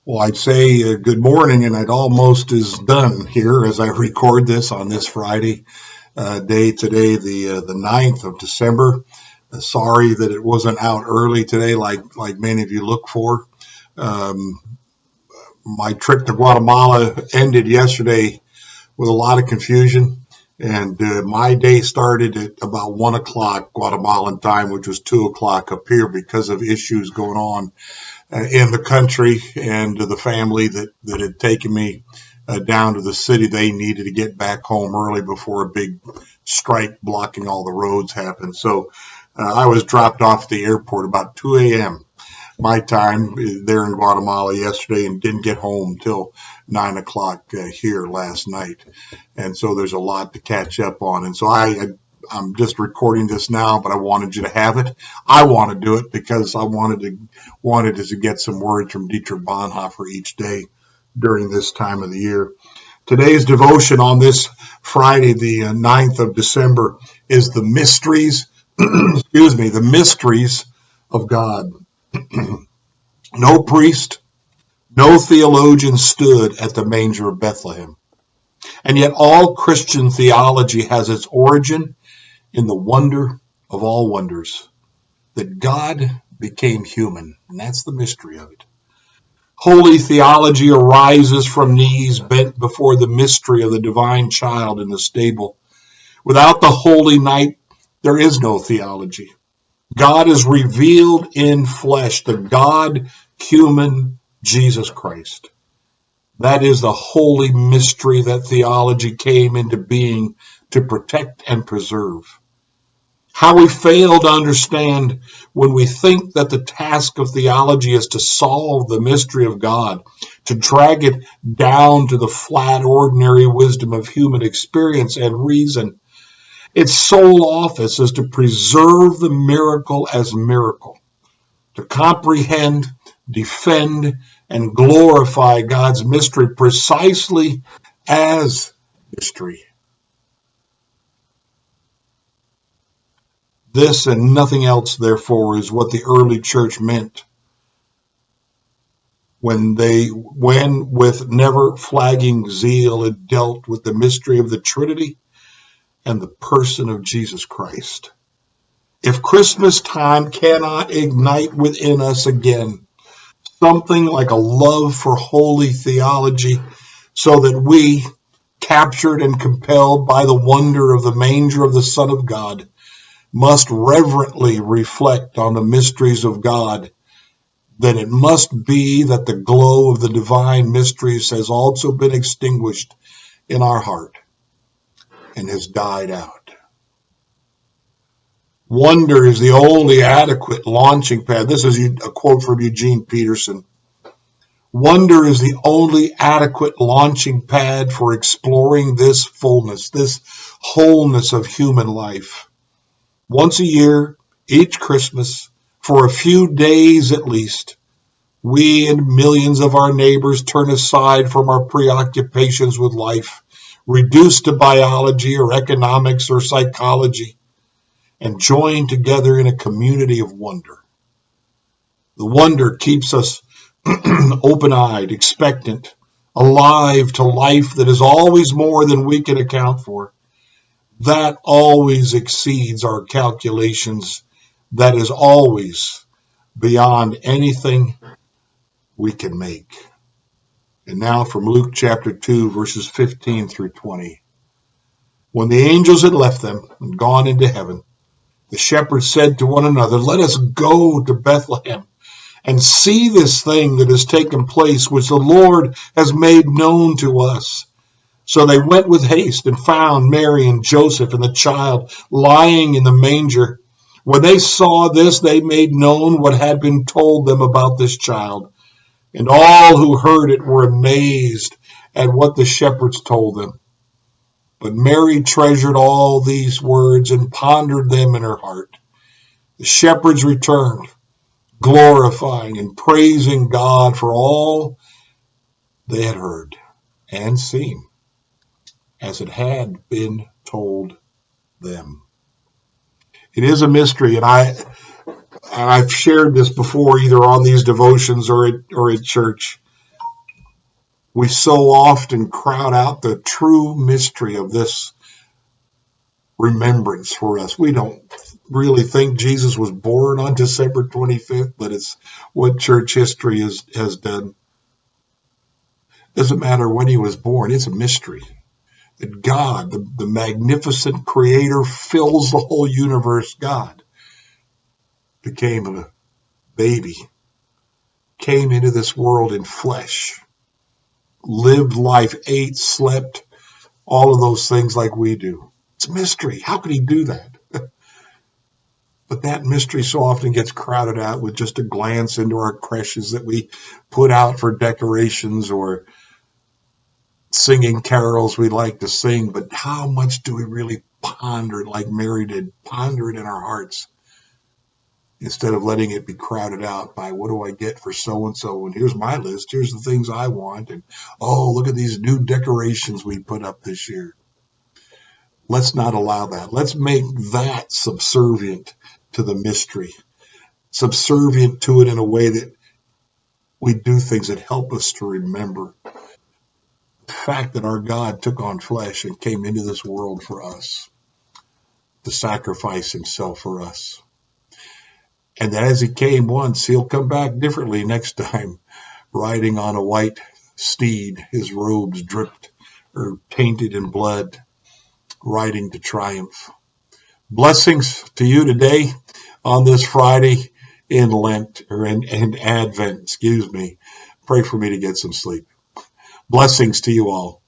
Well, I'd say good morning, and it almost is done here as I record this on this Friday day today, the 9th of December. Sorry that it wasn't out early today, like many of you look for. Um, my trip to Guatemala ended yesterday with a lot of confusion, and my day started at about 1 o'clock Guatemalan time, which was 2 o'clock up here because of issues going on in the country and the family that had taken me down to the city. They needed to get back home early before a big strike blocking all the roads happened. So I was dropped off at the airport about 2 a.m. my time there in Guatemala yesterday and didn't get home till 9 o'clock here last night. And so there's a lot to catch up on. And so I'm just recording this now, but I wanted you to have it. I want to do it because I wanted to get some words from Dietrich Bonhoeffer each day during this time of the year. Today's devotion on this Friday, the 9th of December, is the mysteries, the mysteries of God. No priest, no theologian stood at the manger of Bethlehem. And yet all Christian theology has its origin in the wonder of all wonders, that God became human, and that's the mystery of it. Holy theology arises from knees bent before the mystery of the divine child in the stable. Without the holy night, there is no theology. God is revealed in flesh, the God-human Jesus Christ. That is the holy mystery that theology came into being to protect and preserve. How we fail to understand when we think that the task of theology is to solve the mystery of God, to drag it down to the flat, ordinary wisdom of human experience and reason. Its sole office is to preserve the miracle as miracle, to comprehend, defend, and glorify God's mystery precisely as mystery. This and nothing else, therefore, is what the early church meant when with never flagging zeal, it dealt with the mystery of the Trinity and the person of Jesus Christ. If Christmas time cannot ignite within us again something like a love for holy theology, so that we, captured and compelled by the wonder of the manger of the Son of God, must reverently reflect on the mysteries of God, then it must be that the glow of the divine mysteries has also been extinguished in our heart and has died out. Wonder is the only adequate launching pad. This is a quote from Eugene Peterson. Wonder is the only adequate launching pad for exploring this fullness, this wholeness of human life. Once a year, each Christmas, for a few days at least, we and millions of our neighbors turn aside from our preoccupations with life, reduced to biology or economics or psychology, and join together in a community of wonder. The wonder keeps us open-eyed, expectant, alive to life that is always more than we can account for. That always exceeds our calculations. That is always beyond anything we can make. And now from Luke chapter 2, verses 15 through 20. When the angels had left them and gone into heaven, the shepherds said to one another, "Let us go to Bethlehem and see this thing that has taken place, which the Lord has made known to us." So they went with haste and found Mary and Joseph and the child lying in the manger. When they saw this, they made known what had been told them about this child. And all who heard it were amazed at what the shepherds told them. But Mary treasured all these words and pondered them in her heart. The shepherds returned, glorifying and praising God for all they had heard and seen, as it had been told them. It is a mystery, and I've shared this before, either on these devotions or at church. We so often crowd out the true mystery of this remembrance for us. We don't really think Jesus was born on December 25th, but it's what church history has done. Doesn't matter when he was born, it's a mystery. That God, the magnificent creator, fills the whole universe. God became a baby, came into this world in flesh, lived life, ate, slept, all of those things like we do. It's a mystery. How could he do that? But that mystery so often gets crowded out with just a glance into our creches that we put out for decorations or singing carols we like to sing. But how much do we really ponder it like Mary did, ponder it in our hearts instead of letting it be crowded out by what do I get for so-and-so? And here's my list. Here's the things I want. And, oh, look at these new decorations we put up this year. Let's not allow that. Let's make that subservient to the mystery, subservient to it in a way that we do things that help us to remember the fact that our God took on flesh and came into this world for us to sacrifice himself for us. And that as he came once, he'll come back differently next time, riding on a white steed, his robes dripped or painted in blood, riding to triumph. Blessings to you today on this Friday in Lent or in Advent, excuse me. Pray for me to get some sleep. Blessings to you all.